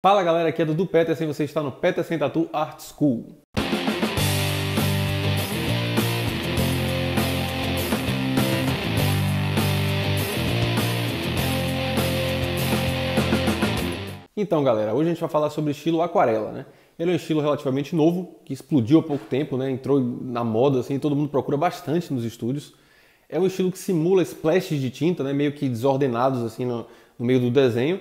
Fala galera, aqui é Dudu Petersen e você está no Petersen Tattoo Art School. Então galera, hoje a gente vai falar sobre o estilo aquarela, né? Ele é um estilo relativamente novo, que explodiu há pouco tempo, né? Entrou na moda, assim, todo mundo procura bastante nos estúdios. É um estilo que simula splashes de tinta, né? Meio que desordenados assim no meio do desenho,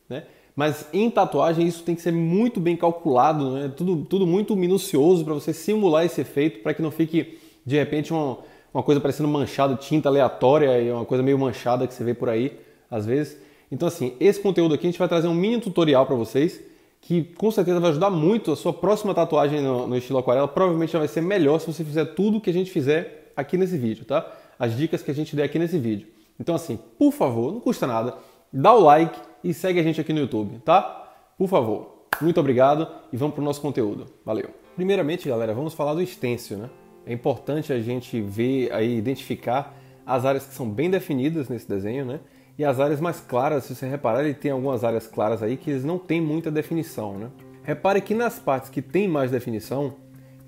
né? Mas em tatuagem isso tem que ser muito bem calculado, né? Tudo muito minucioso para você simular esse efeito, para que não fique de repente uma coisa parecendo manchado, tinta aleatória e uma coisa meio manchada que você vê por aí às vezes. Então assim, esse conteúdo aqui a gente vai trazer um mini tutorial para vocês que com certeza vai ajudar muito a sua próxima tatuagem no estilo aquarela. Provavelmente já vai ser melhor se você fizer tudo que a gente fizer aqui nesse vídeo, tá? As dicas que a gente der aqui nesse vídeo. Então assim, por favor, não custa nada, dá o like e segue a gente aqui no YouTube, tá? Por favor. Muito obrigado e vamos para o nosso conteúdo. Valeu! Primeiramente, galera, vamos falar do stencil, né? É importante a gente ver aí, identificar as áreas que são bem definidas nesse desenho, né? E as áreas mais claras, se você reparar, ele tem algumas áreas claras aí que eles não têm muita definição, né? Repare que nas partes que tem mais definição,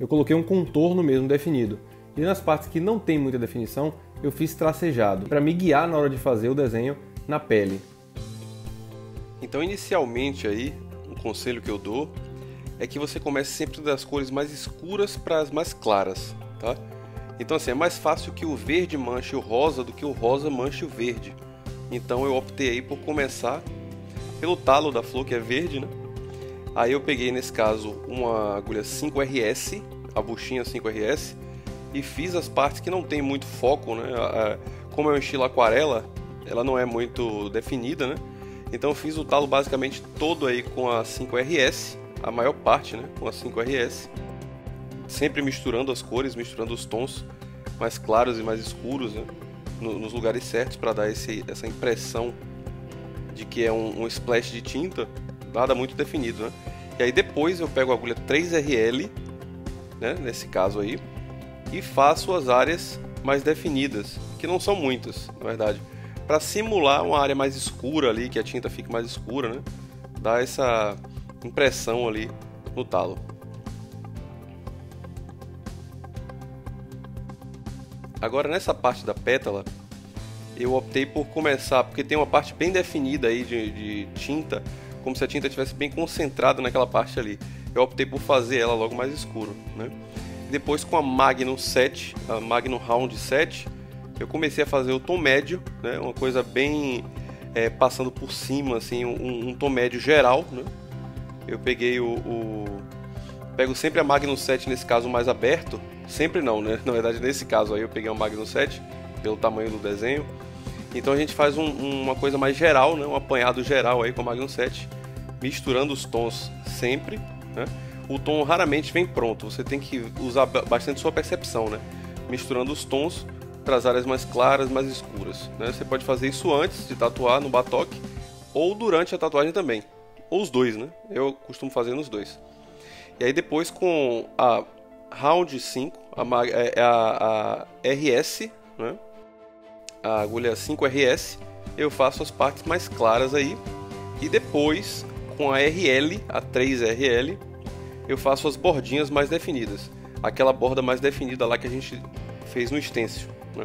eu coloquei um contorno mesmo definido. E nas partes que não tem muita definição, eu fiz tracejado, para me guiar na hora de fazer o desenho na pele. Então, inicialmente aí, um conselho que eu dou é que você comece sempre das cores mais escuras para as mais claras, tá? Então assim, é mais fácil que o verde manche o rosa do que o rosa manche o verde. Então eu optei aí por começar pelo talo da flor, que é verde, né? Aí eu peguei nesse caso uma agulha 5RS, a buchinha 5RS, e fiz as partes que não tem muito foco, né? Como é um estilo aquarela, ela não é muito definida, né? Então eu fiz o talo basicamente todo aí com a 5RS, a maior parte, né, com a 5RS, sempre misturando as cores, misturando os tons mais claros e mais escuros, né, nos lugares certos para dar essa impressão de que é um splash de tinta, nada muito definido, né. E aí depois eu pego a agulha 3RL, né, nesse caso aí, e faço as áreas mais definidas, que não são muitas, na verdade, para simular uma área mais escura ali, que a tinta fique mais escura, né? Dá essa impressão ali no talo. Agora nessa parte da pétala, eu optei por começar, porque tem uma parte bem definida aí de tinta, como se a tinta estivesse bem concentrada naquela parte ali. Eu optei por fazer ela logo mais escuro, né? Depois com a Magnum 7, a Magnum Round 7, eu comecei a fazer o tom médio, né? Uma coisa bem passando por cima, assim, um tom médio geral, né? Eu peguei pego sempre a Magnum 7 nesse caso mais aberto, sempre não, né? Na verdade nesse caso aí eu peguei o Magnum 7 pelo tamanho do desenho. Então a gente faz uma coisa mais geral, né? Um apanhado geral aí com a Magnum 7, misturando os tons sempre, né? O tom raramente vem pronto, você tem que usar bastante sua percepção, né? Misturando os tons para as áreas mais claras, mais escuras, né? Você pode fazer isso antes de tatuar no batoque ou durante a tatuagem também, ou os dois, né? Eu costumo fazer nos dois. E aí depois com a Round 5, a RS, né? A agulha 5RS, eu faço as partes mais claras aí, e depois com a RL, a 3RL, eu faço as bordinhas mais definidas, aquela borda mais definida lá que a gente fez no stencil, né?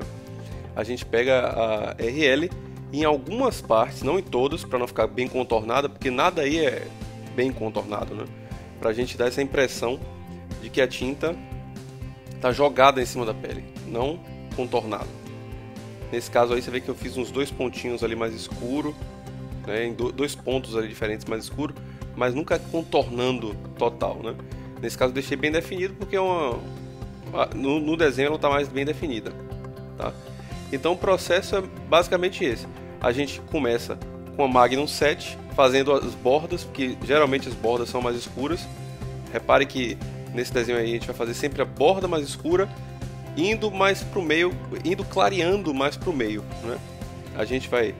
A gente pega a RL em algumas partes, não em todas, para não ficar bem contornada, porque nada aí é bem contornado, né? Para a gente dar essa impressão de que a tinta está jogada em cima da pele, não contornada. Nesse caso aí você vê que eu fiz uns dois pontinhos ali mais escuro, né? Em dois pontos ali diferentes mais escuro, mas nunca contornando total, né? Nesse caso eu deixei bem definido porque no desenho ela está mais bem definida, tá? Então o processo é basicamente esse. A gente começa com a Magnum 7 fazendo as bordas, porque geralmente as bordas são mais escuras. Repare que nesse desenho aí a gente vai fazer sempre a borda mais escura, indo mais para o meio, indo clareando mais para o meio, né? A gente vai,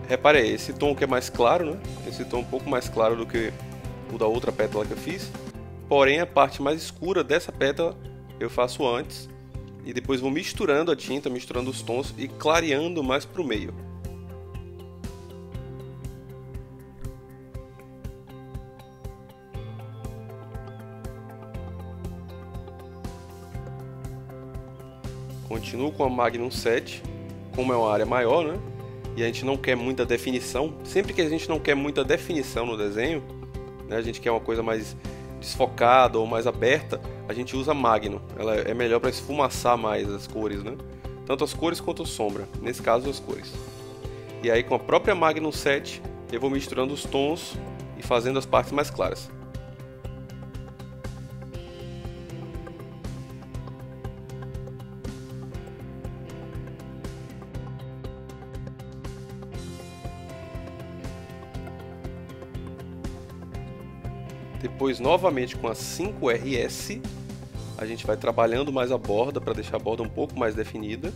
repare aí, esse tom que é mais claro, né? Esse tom um pouco mais claro do que o da outra pétala que eu fiz. Porém a parte mais escura dessa pétala eu faço antes e depois vou misturando a tinta, misturando os tons e clareando mais para o meio. Continuo com a Magnum 7, como é uma área maior, né? E a gente não quer muita definição. Sempre que a gente não quer muita definição no desenho, né? A gente quer uma coisa mais desfocada ou mais aberta, a gente usa a Magnum. Ela é melhor para esfumaçar mais as cores, né? Tanto as cores quanto a sombra. Nesse caso, as cores. E aí com a própria Magnum 7, eu vou misturando os tons e fazendo as partes mais claras. Depois, novamente com a 5RS, a gente vai trabalhando mais a borda para deixar a borda um pouco mais definida.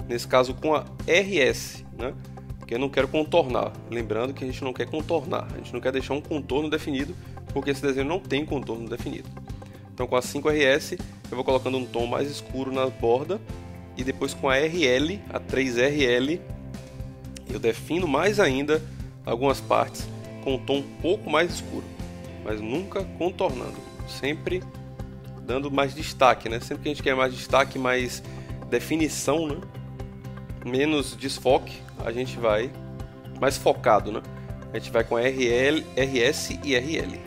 Nesse caso com a RS, né? Porque eu não quero contornar. Lembrando que a gente não quer contornar, a gente não quer deixar um contorno definido, porque esse desenho não tem contorno definido. Então com a 5RS eu vou colocando um tom mais escuro na borda, e depois com a RL, a 3RL, eu defino mais ainda algumas partes com um tom um pouco mais escuro, mas nunca contornando, sempre dando mais destaque, né? Sempre que a gente quer mais destaque, mais definição, né? Menos desfoque, a gente vai mais focado, né? A gente vai com RL, RS e RL.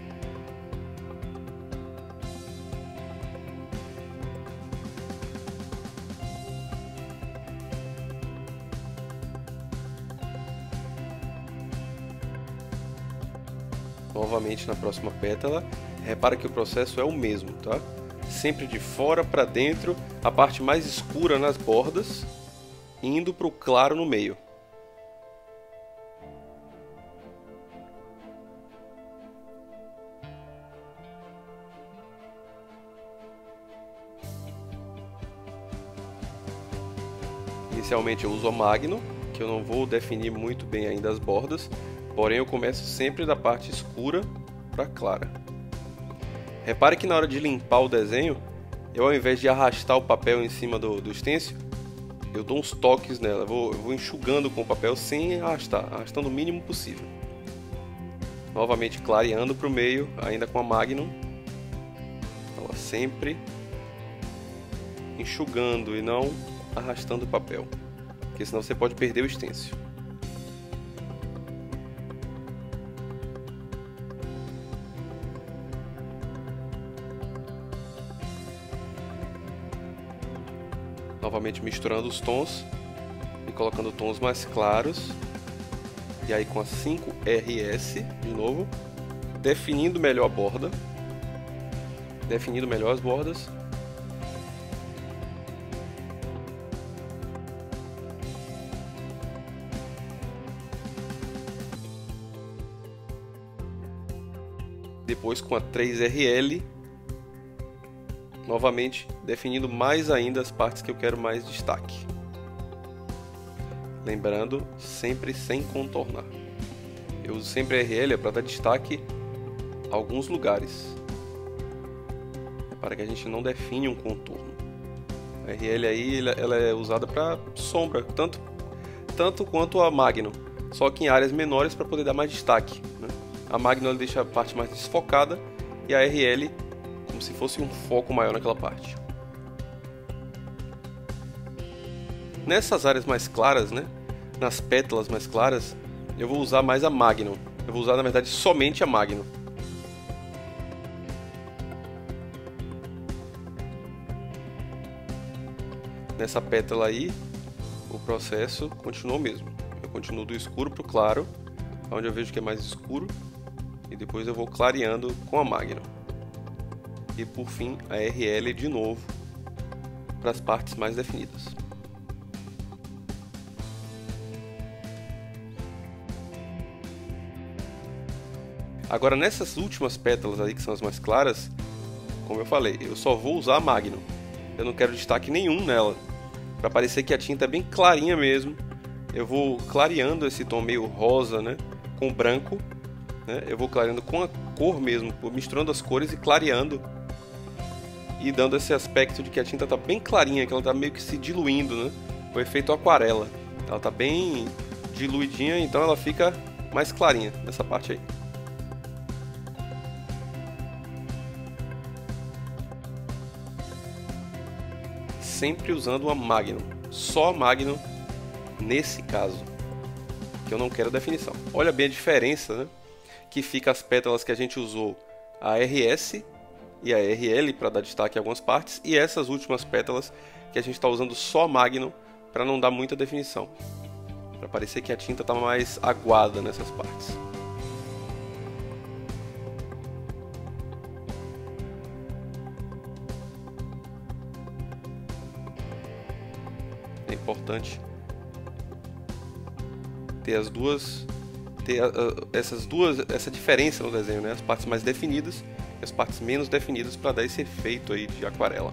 Novamente na próxima pétala, repara que o processo é o mesmo, tá? Sempre de fora para dentro, a parte mais escura nas bordas, indo para o claro no meio. Inicialmente eu uso a Magnum, que eu não vou definir muito bem ainda as bordas, porém eu começo sempre da parte escura para clara. Repare que na hora de limpar o desenho, eu ao invés de arrastar o papel em cima do stencil, eu dou uns toques nela, eu vou enxugando com o papel sem arrastar, arrastando o mínimo possível. Novamente clareando para o meio, ainda com a Magnum. Ela sempre enxugando e não arrastando o papel, porque senão você pode perder o stencil. Novamente misturando os tons e colocando tons mais claros. E aí com a 5RS, de novo, definindo melhor a borda. Definindo melhor as bordas. Depois com a 3RL, novamente definindo mais ainda as partes que eu quero mais destaque. Lembrando, sempre sem contornar. Eu uso sempre a RL para dar destaque a alguns lugares. Para que a gente não define um contorno. A RL aí ela é usada para sombra, tanto quanto a Magnum, só que em áreas menores para poder dar mais destaque, né? A Magnum ela deixa a parte mais desfocada e a RL como se fosse um foco maior naquela parte. Nessas áreas mais claras, né, nas pétalas mais claras, eu vou usar mais a Magnum. Eu vou usar, na verdade, somente a Magnum. Nessa pétala aí, o processo continua o mesmo. Eu continuo do escuro para o claro, onde eu vejo que é mais escuro, e depois eu vou clareando com a Magnum. E por fim a RL de novo para as partes mais definidas. Agora nessas últimas pétalas aí que são as mais claras, como eu falei, eu só vou usar a Magnum. Eu não quero destaque nenhum nela, para parecer que a tinta é bem clarinha mesmo. Eu vou clareando esse tom meio rosa, né, com branco, né? Eu vou clareando com a cor mesmo, misturando as cores e clareando. E dando esse aspecto de que a tinta está bem clarinha, que ela está meio que se diluindo, né? O efeito aquarela. Ela está bem diluidinha, então ela fica mais clarinha nessa parte aí. sempre usando uma Magnum, só Magnum nesse caso, que eu não quero definição. Olha bem a diferença, né, que fica as pétalas que a gente usou a RS e a RL para dar destaque em algumas partes, e essas últimas pétalas que a gente está usando só Magnum para não dar muita definição, para parecer que a tinta está mais aguada nessas partes. É importante ter essa diferença no desenho, né? As partes mais definidas e as partes menos definidas, para dar esse efeito aí de aquarela.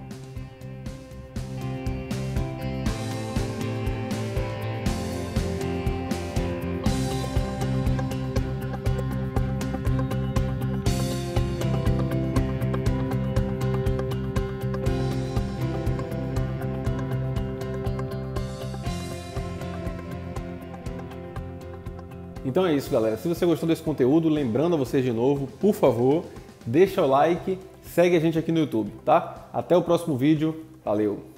Então é isso, galera. Se você gostou desse conteúdo, lembrando a vocês de novo, por favor, deixa o like, segue a gente aqui no YouTube, tá? Até o próximo vídeo. Valeu!